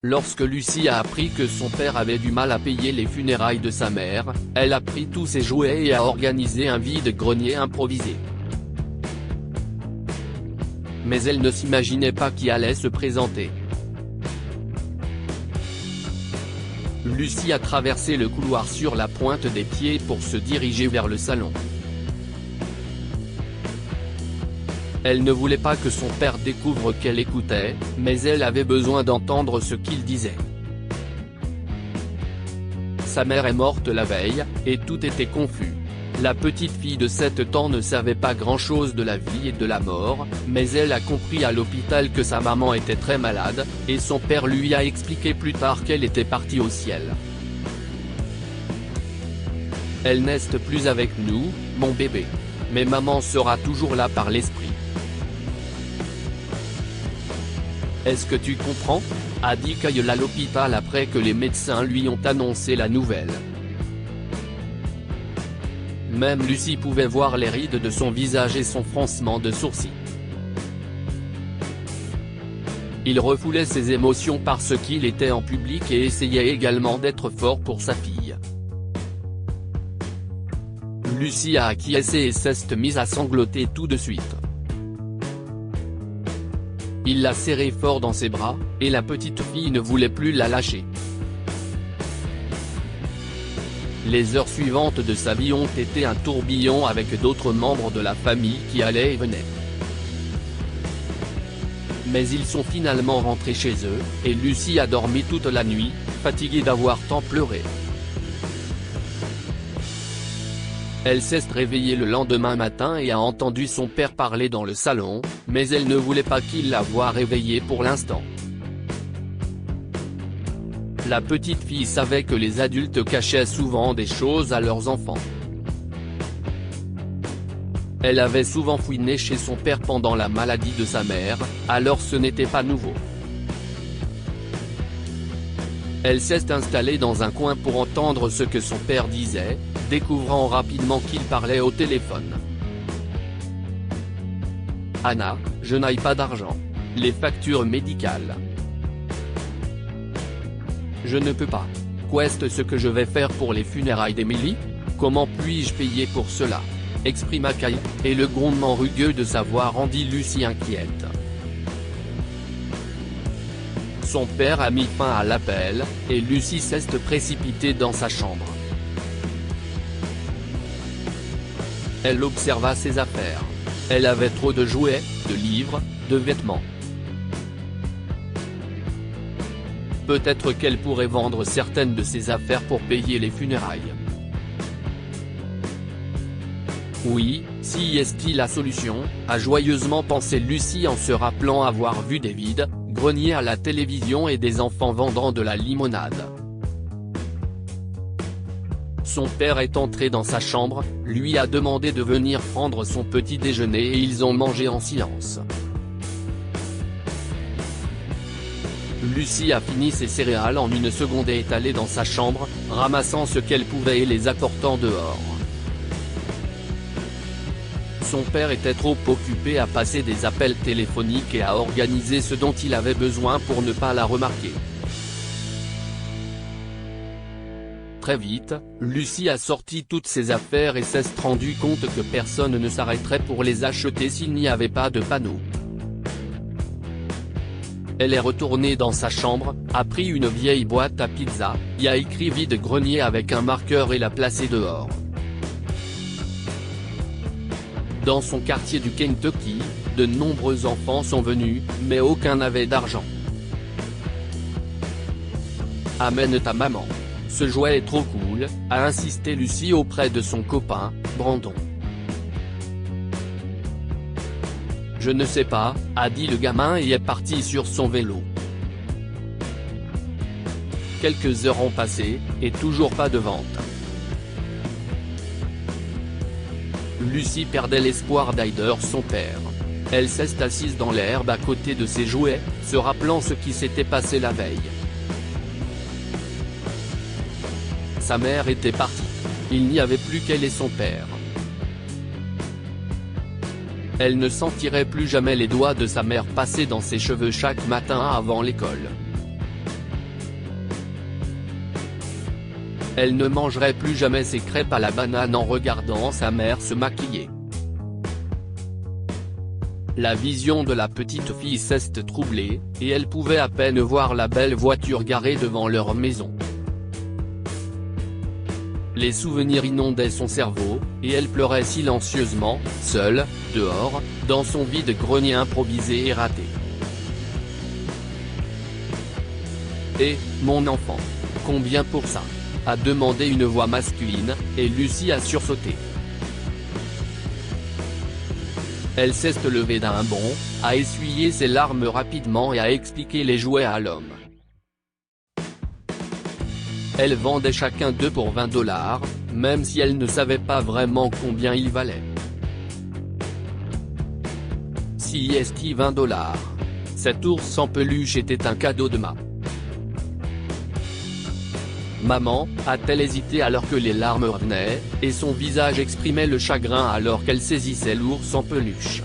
Lorsque Lucie a appris que son père avait du mal à payer les funérailles de sa mère, elle a pris tous ses jouets et a organisé un vide-grenier improvisé. Mais elle ne s'imaginait pas qui allait se présenter. Lucie a traversé le couloir sur la pointe des pieds pour se diriger vers le salon. Elle ne voulait pas que son père découvre qu'elle écoutait, mais elle avait besoin d'entendre ce qu'il disait. Sa mère est morte la veille, et tout était confus. La petite fille de 7 ans ne savait pas grand-chose de la vie et de la mort, mais elle a compris à l'hôpital que sa maman était très malade, et son père lui a expliqué plus tard qu'elle était partie au ciel. Elle n'est plus avec nous, mon bébé. Mais maman sera toujours là par l'esprit. Est-ce que tu comprends ? A dit Kyle à l'hôpital après que les médecins lui ont annoncé la nouvelle. Même Lucie pouvait voir les rides de son visage et son froncement de sourcils. Il refoulait ses émotions parce qu'il était en public et essayait également d'être fort pour sa fille. Lucie a acquiescé et s'est mise à sangloter tout de suite. Il l'a serrée fort dans ses bras, et la petite fille ne voulait plus la lâcher. Les heures suivantes de sa vie ont été un tourbillon avec d'autres membres de la famille qui allaient et venaient. Mais ils sont finalement rentrés chez eux, et Lucie a dormi toute la nuit, fatiguée d'avoir tant pleuré. Elle s'est réveillée le lendemain matin et a entendu son père parler dans le salon, mais elle ne voulait pas qu'il la voie réveillée pour l'instant. La petite fille savait que les adultes cachaient souvent des choses à leurs enfants. Elle avait souvent fouiné chez son père pendant la maladie de sa mère, alors ce n'était pas nouveau. Elle s'est installée dans un coin pour entendre ce que son père disait, découvrant rapidement qu'il parlait au téléphone. « Anna, je n'ai pas d'argent. Les factures médicales. Je ne peux pas. Qu'est-ce ce que je vais faire pour les funérailles d'Emily ? Comment puis-je payer pour cela ?» exprima Kyle, et le grondement rugueux de sa voix rendit Lucie inquiète. Son père a mis fin à l'appel, et Lucie s'est précipitée dans sa chambre. Elle observa ses affaires. Elle avait trop de jouets, de livres, de vêtements. Peut-être qu'elle pourrait vendre certaines de ses affaires pour payer les funérailles. Oui, si est-il la solution, a joyeusement pensé Lucie en se rappelant avoir vu des vides-greniers à la télévision et des enfants vendant de la limonade. Son père est entré dans sa chambre, lui a demandé de venir prendre son petit déjeuner et ils ont mangé en silence. Lucie a fini ses céréales en une seconde et est allée dans sa chambre, ramassant ce qu'elle pouvait et les apportant dehors. Son père était trop occupé à passer des appels téléphoniques et à organiser ce dont il avait besoin pour ne pas la remarquer. Très vite, Lucie a sorti toutes ses affaires et s'est rendu compte que personne ne s'arrêterait pour les acheter s'il n'y avait pas de panneau. Elle est retournée dans sa chambre, a pris une vieille boîte à pizza, y a écrit vide-grenier avec un marqueur et l'a placée dehors. Dans son quartier du Kentucky, de nombreux enfants sont venus, mais aucun n'avait d'argent. Amène ta maman. Ce jouet est trop cool, a insisté Lucie auprès de son copain, Brandon. Je ne sais pas, a dit le gamin et est parti sur son vélo. Quelques heures ont passé, et toujours pas de vente. Lucie perdait l'espoir d'aider son père. Elle s'est assise dans l'herbe à côté de ses jouets, se rappelant ce qui s'était passé la veille. Sa mère était partie. Il n'y avait plus qu'elle et son père. Elle ne sentirait plus jamais les doigts de sa mère passer dans ses cheveux chaque matin avant l'école. Elle ne mangerait plus jamais ses crêpes à la banane en regardant sa mère se maquiller. La vision de la petite fille s'est troublée, et elle pouvait à peine voir la belle voiture garée devant leur maison. Les souvenirs inondaient son cerveau, et elle pleurait silencieusement, seule, dehors, dans son vide grenier improvisé et raté. Et, mon enfant. Combien pour ça ? A demandé une voix masculine, et Lucie a sursauté. Elle s'est levée d'un bond, a essuyé ses larmes rapidement et a expliqué les jouets à l'homme. Elle vendait chacun d'eux pour 20 $, même si elle ne savait pas vraiment combien ils valaient. Si est 20 $. Cet ours sans peluche était un cadeau de ma maman, a-t-elle hésité alors que les larmes revenaient, et son visage exprimait le chagrin alors qu'elle saisissait l'ours en peluche.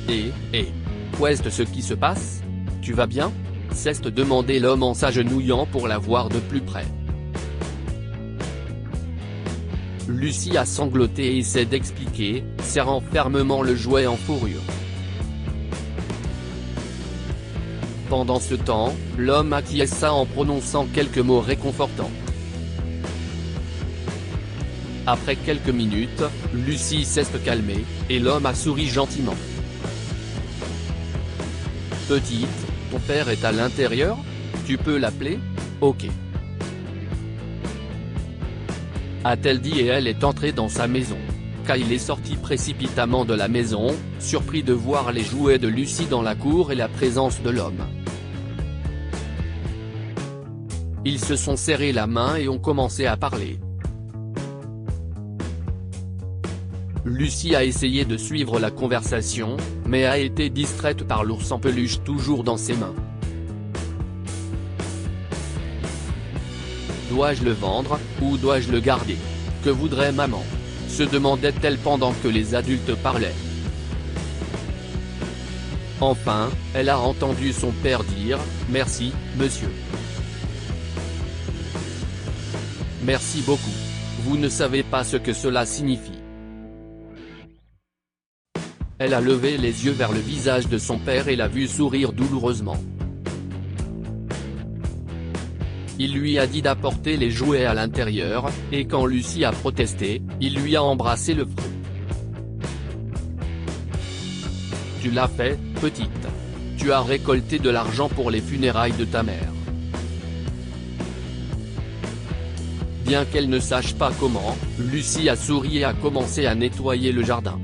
Qu'est-ce ce qui se passe ? Tu vas bien ? s'est demandé l'homme en s'agenouillant pour la voir de plus près. Lucie a sangloté et essaie d'expliquer, serrant fermement le jouet en fourrure. Pendant ce temps, l'homme acquiesça en prononçant quelques mots réconfortants. Après quelques minutes, Lucie s'est calmée, et l'homme a souri gentiment. Petite, ton père est à l'intérieur ? Tu peux l'appeler ? Ok. A-t-elle dit et elle est entrée dans sa maison. Kyle est sorti précipitamment de la maison, surpris de voir les jouets de Lucie dans la cour et la présence de l'homme. Ils se sont serrés la main et ont commencé à parler. Lucie a essayé de suivre la conversation, mais a été distraite par l'ours en peluche toujours dans ses mains. Dois-je le vendre, ou dois-je le garder ? Que voudrait maman ? Se demandait-elle pendant que les adultes parlaient. Enfin, elle a entendu son père dire « Merci, monsieur. Merci beaucoup. Vous ne savez pas ce que cela signifie. » Elle a levé les yeux vers le visage de son père et l'a vu sourire douloureusement. Il lui a dit d'apporter les jouets à l'intérieur, et quand Lucie a protesté, il lui a embrassé le front. « Tu l'as fait, petite. Tu as récolté de l'argent pour les funérailles de ta mère. » Bien qu'elle ne sache pas comment, Lucie a souri et a commencé à nettoyer le jardin.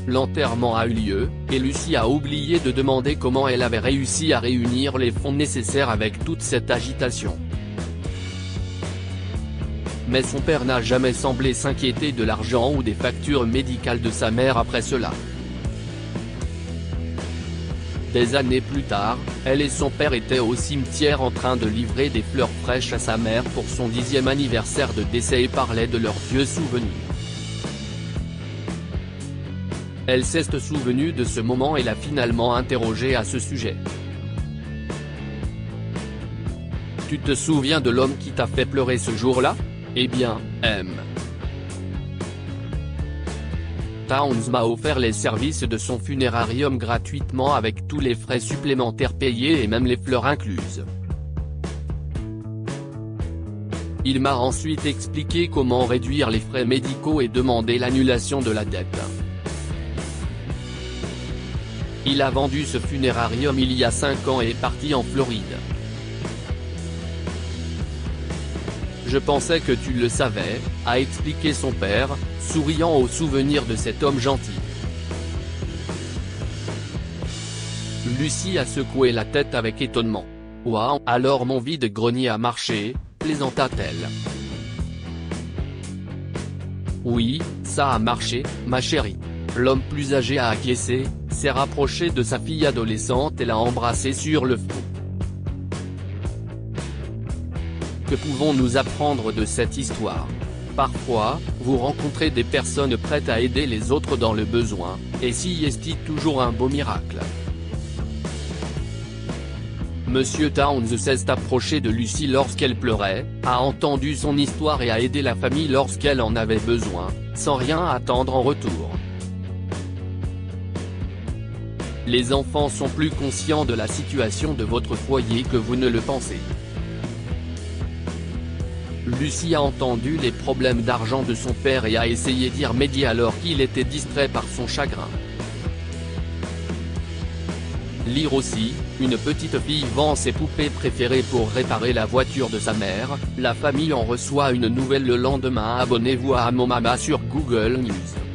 L'enterrement a eu lieu, et Lucie a oublié de demander comment elle avait réussi à réunir les fonds nécessaires avec toute cette agitation. Mais son père n'a jamais semblé s'inquiéter de l'argent ou des factures médicales de sa mère après cela. Des années plus tard, elle et son père étaient au cimetière en train de livrer des fleurs fraîches à sa mère pour son 10e anniversaire de décès et parlaient de leurs vieux souvenirs. Elle s'est souvenue de ce moment et l'a finalement interrogé à ce sujet. « Tu te souviens de l'homme qui t'a fait pleurer ce jour-là ? Eh bien, Towns m'a offert les services de son funérarium gratuitement avec tous les frais supplémentaires payés et même les fleurs incluses. Il m'a ensuite expliqué comment réduire les frais médicaux et demander l'annulation de la dette. Il a vendu ce funérarium il y a 5 ans et est parti en Floride. Je pensais que tu le savais, a expliqué son père, souriant au souvenir de cet homme gentil. Lucie a secoué la tête avec étonnement. « Ouah, alors mon vide-grenier a marché », plaisanta-t-elle. « Oui, ça a marché, ma chérie. » L'homme plus âgé a acquiescé, s'est rapproché de sa fille adolescente et l'a embrassée sur le front. Que pouvons-nous apprendre de cette histoire ? Parfois, vous rencontrez des personnes prêtes à aider les autres dans le besoin, et si est toujours un beau miracle. Monsieur Towns s'est approché de Lucie lorsqu'elle pleurait, a entendu son histoire et a aidé la famille lorsqu'elle en avait besoin, sans rien attendre en retour. Les enfants sont plus conscients de la situation de votre foyer que vous ne le pensez. Lucie a entendu les problèmes d'argent de son père et a essayé d'y remédier alors qu'il était distrait par son chagrin. Lire aussi, une petite fille vend ses poupées préférées pour réparer la voiture de sa mère, la famille en reçoit une nouvelle le lendemain. Abonnez-vous à Mon Mama sur Google News.